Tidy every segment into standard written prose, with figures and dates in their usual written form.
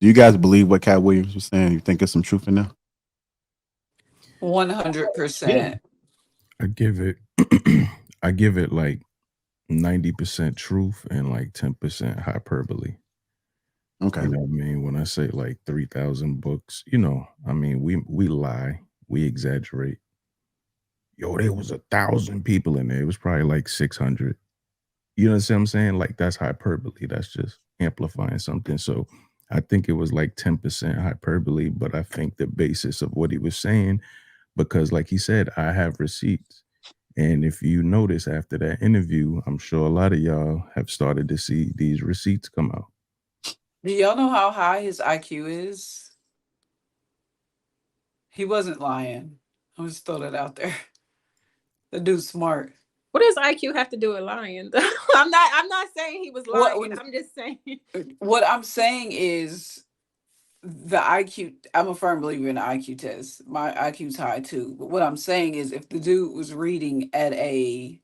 Do you guys believe what Cat Williams was saying? You think there's some truth in there? Yeah. 100%. I give it I give it like 90% truth and like 10% hyperbole. Okay. You know what I mean? When I say like 3,000 books, I mean we lie, we exaggerate. Yo, there was 1,000 people in there. It was probably like 600. You know what I'm saying? Like that's hyperbole. That's just amplifying something. So I think it was like 10% hyperbole, but I think the basis of what he was saying, because like he said, I have receipts. And if you notice after that interview, I'm sure a lot of y'all have started to see these receipts come out. Do y'all know how high his IQ is? He wasn't lying. I'm just throw that out there. The dude's smart. What does IQ have to do with lying? I'm not saying he was What lying. I'm just saying. what I'm saying is the IQ. I'm a firm believer in the IQ test. My IQ's high too. But what I'm saying is, if the dude was reading at a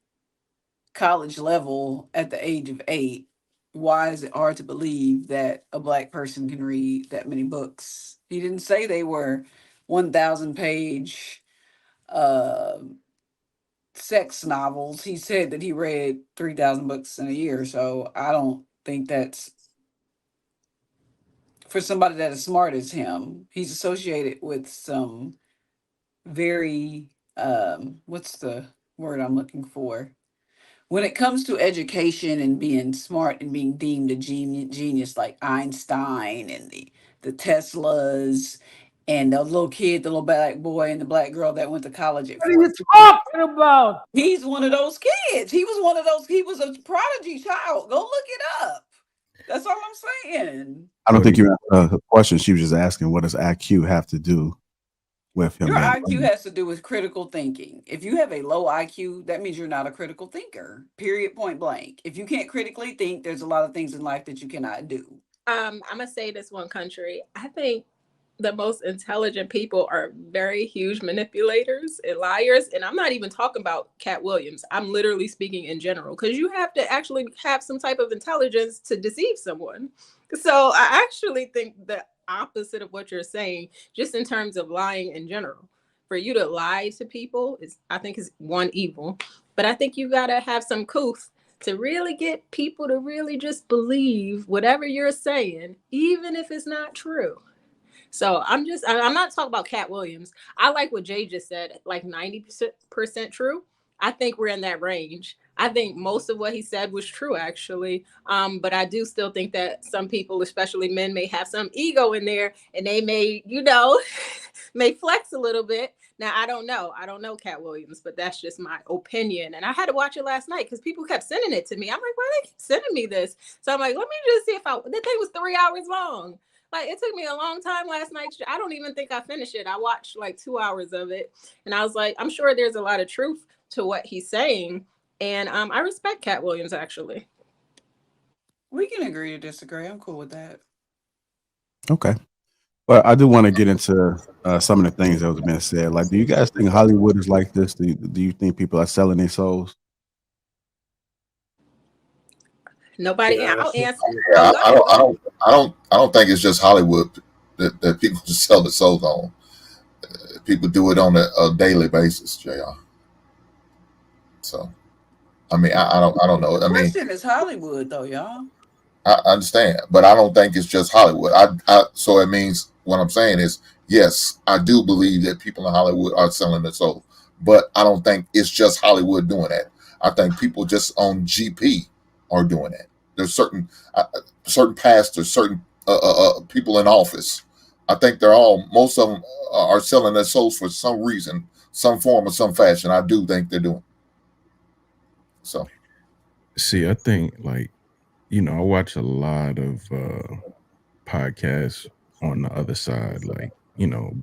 college level at the age of 8, why is it hard to believe that a black person can read that many books? He didn't say they were 1,000 page uh, sex novels. He said that he read 3,000 books in a year. So I don't think that's for somebody that is smart as him. He's associated with some very, what's the word I'm looking for? When it comes to education and being smart and being deemed a genius like Einstein and the Teslas and the little kid, the little black boy and the black girl that went to college at What are you 14. talking about? He's one of those kids. He was one of those. He was a prodigy child. Go look it up. That's all I'm saying. I don't What think do you asked a question. She was just asking, what does IQ have to do with him Your being IQ has to do with critical thinking. If you have a low IQ, that means you're not a critical thinker. Period. Point blank. If you can't critically think, there's a lot of things in life that you cannot do. I'm gonna say this one country. I think the most intelligent people are very huge manipulators and liars. And I'm not even talking about Cat Williams. I'm literally speaking in general because you have to actually have some type of intelligence to deceive someone. So I actually think the opposite of what you're saying, just in terms of lying in general. For you to lie to people is, I think, is one evil. But I think you gotta have some couth to really get people to really just believe whatever you're saying, even if it's not true. So I'm not talking about Cat Williams. I like what Jay just said, like 90% true. I think we're in that range. I think most of what he said was true, actually. But I do still think that some people, especially men, may have some ego in there and they may, may flex a little bit. Now, I don't know. I don't know Cat Williams, but that's just my opinion. And I had to watch it last night because people kept sending it to me. I'm like, why are they keep sending me this? So I'm like, let me just see if the thing was 3 hours long. Like it took me a long time last night. I don't even think I finished it. I watched like 2 hours of it, and I was like, I'm sure there's a lot of truth to what he's saying, and I respect Cat Williams actually. We can agree to disagree. I'm cool with that. okay? But I do want to get into some of the things that was being said. Like, do you guys think Hollywood is like this? Do you think people are selling their souls? Nobody, Yeah, I'll answer. Oh, Yeah, go ahead. Go ahead. I don't think it's just Hollywood that people just sell their souls on. People do it on a daily basis, Jr. So I mean, I don't know. The I mean, question is Hollywood, though, y'all. I understand, but I don't think it's just Hollywood. So it means what I'm saying is yes, I do believe that people in Hollywood are selling their soul, but I don't think it's just Hollywood doing that. I think people just on GP are doing that. There's certain pastors, certain people in office. I think most of them are selling their souls for some reason, some form or some fashion. I do think they're doing so. See, I think like, I watch a lot of podcasts on the other side, like,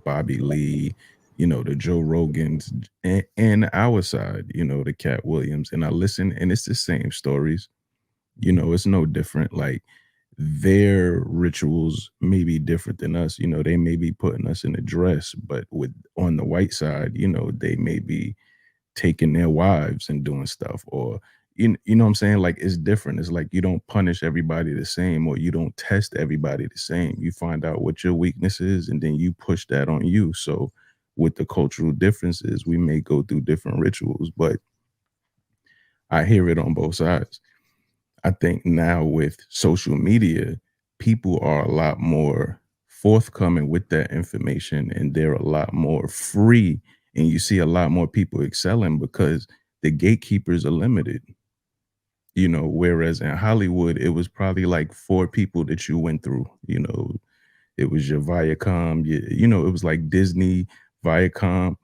Bobby Lee, the Joe Rogans, and our side, the Cat Williams. And I listen, and it's the same stories. It's no different. Like, their rituals may be different than us. They may be putting us in a dress, but with on the white side, they may be taking their wives and doing stuff, or you know what I'm saying? Like, it's different. It's like you don't punish everybody the same, or you don't test everybody the same. You find out what your weakness is, and then you push that on you. So with the cultural differences, we may go through different rituals, but I hear it on both sides. I think now with social media, people are a lot more forthcoming with that information, and they're a lot more free. And you see a lot more people excelling because the gatekeepers are limited. You know, whereas in Hollywood, it was probably like 4 people that you went through. You know, it was your Viacom, you know, it was like Disney, Viacom,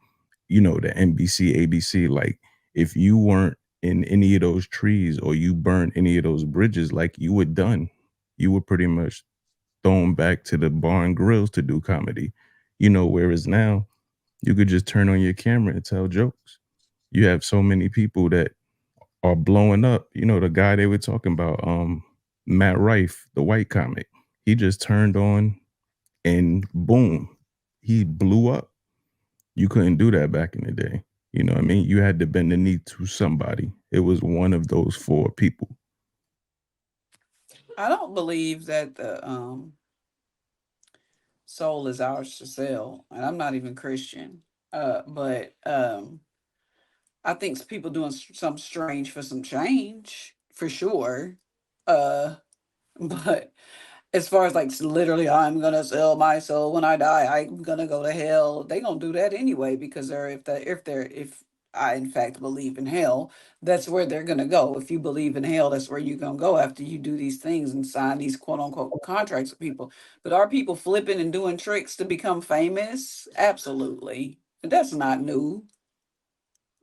you know, the NBC, ABC. Like, if you weren't in any of those trees or you burnt any of those bridges, like, you were done. You were pretty much thrown back to the bar and grills to do comedy. You know, whereas now you could just turn on your camera and tell jokes. You have so many people that are blowing up. You know, the guy they were talking about, Matt Rife, the white comic. He just turned on and boom, he blew up. You couldn't do that back in the day. You know what I mean? You had to bend the knee to somebody. It was one of those 4 people. I don't believe that the soul is ours to sell, and I'm not even Christian. But I think people doing something strange for some change for sure. Uh, but as far as like literally, I'm gonna sell my soul when I die. I'm gonna go to hell. They gonna do that anyway because if I in fact believe in hell, that's where they're gonna go. If you believe in hell, that's where you're gonna go after you do these things and sign these quote unquote contracts with people. But are people flipping and doing tricks to become famous? Absolutely. That's not new.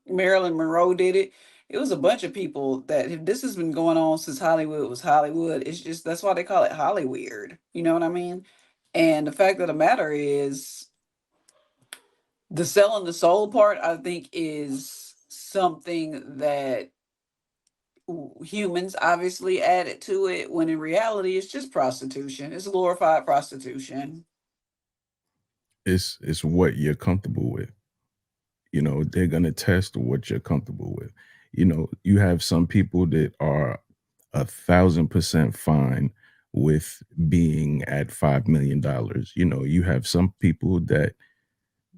Marilyn Monroe did it. It was a bunch of people that this has been going on since Hollywood was Hollywood. It's just that's why they call it Hollyweird. You know what I mean? And the fact of the matter is the selling the soul part, I think, is something that humans obviously added to it when in reality it's just prostitution. It's glorified prostitution. It's what you're comfortable with. You know, they're gonna test what you're comfortable with. You know, you have some people that are 1,000% fine with being at $5 million. You know, you have some people that,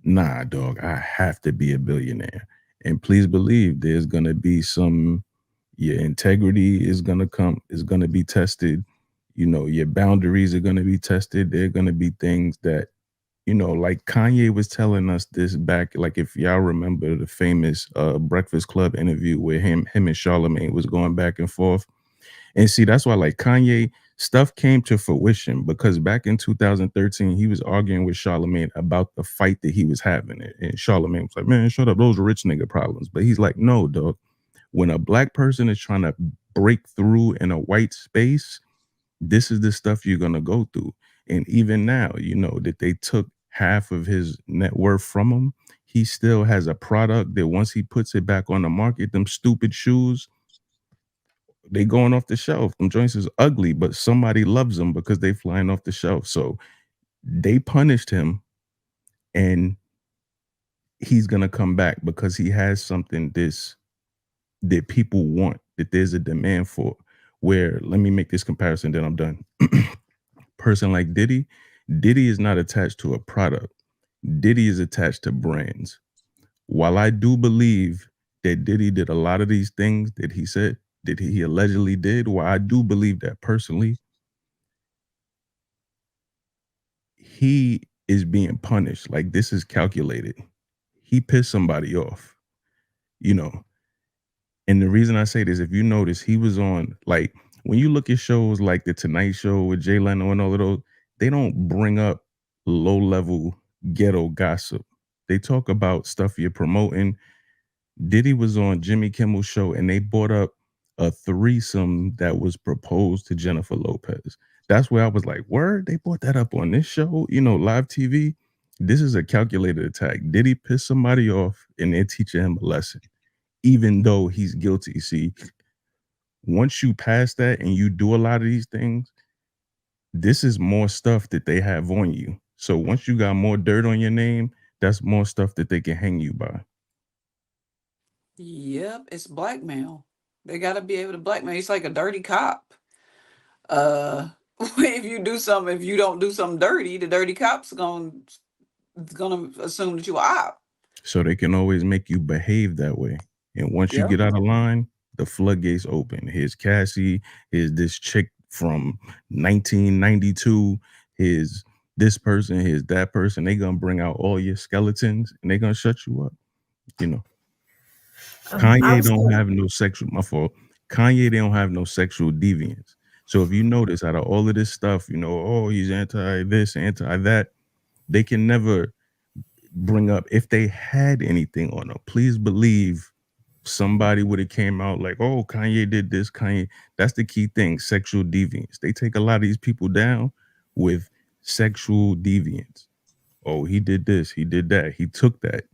nah, dog, I have to be a billionaire. And please believe there's gonna be some, your integrity is gonna be tested. You know, your boundaries are gonna be tested. There are gonna be things that, you know, like Kanye was telling us this back, like, if y'all remember the famous Breakfast Club interview where him and Charlamagne was going back and forth. And see, that's why, like, Kanye stuff came to fruition because back in 2013, he was arguing with Charlamagne about the fight that he was having. And Charlamagne was like, man, shut up, those are rich nigga problems. But he's like, no, dog. When a black person is trying to break through in a white space, this is the stuff you're gonna go through. And even now, you know, that they took half of his net worth from him, he still has a product that once he puts it back on the market, them stupid shoes, they going off the shelf. Them joints is ugly, but somebody loves them because they flying off the shelf. So they punished him, and he's gonna come back because he has something that people want, that there's a demand for. Where, let me make this comparison, then I'm done. Person like Diddy is not attached to a product. Diddy is attached to brands. While I do believe that Diddy did a lot of these things that he said that he allegedly did, while I do believe that personally, he is being punished. Like, this is calculated. He pissed somebody off, you know. And the reason I say this, if you notice, he was on, like, when you look at shows like The Tonight Show with Jay Leno and all of those, they don't bring up low-level ghetto gossip. They talk about stuff you're promoting. Diddy was on Jimmy Kimmel's show, and they brought up a threesome that was proposed to Jennifer Lopez. That's where I was like, word, they brought that up on this show, you know, live TV. This is a calculated attack. Diddy pissed somebody off, and they're teaching him a lesson, even though he's guilty. See, once you pass that and you do a lot of these things, this is more stuff that they have on you. So once you got more dirt on your name, that's more stuff that they can hang you by. Yep, it's blackmail. They got to be able to blackmail. It's like a dirty cop. If you don't do something dirty, the dirty cop's gonna assume that you a op. So they can always make you behave that way. And once you Yep. get out of line, the floodgates open. Here's Cassie. Here's this chick from 1992. Here's this person. Here's that person. They gonna bring out all your skeletons and they gonna shut you up. You know, Kanye don't have no sexual. My fault. Kanye, they don't have no sexual deviance. So if you notice, out of all of this stuff, you know, oh, he's anti this, anti that. They can never bring up if they had anything on them. Please believe somebody would have came out like, oh, Kanye did this. Kanye, that's the key thing. Sexual deviance. They take a lot of these people down with sexual deviance. Oh, he did this. He did that. He took that.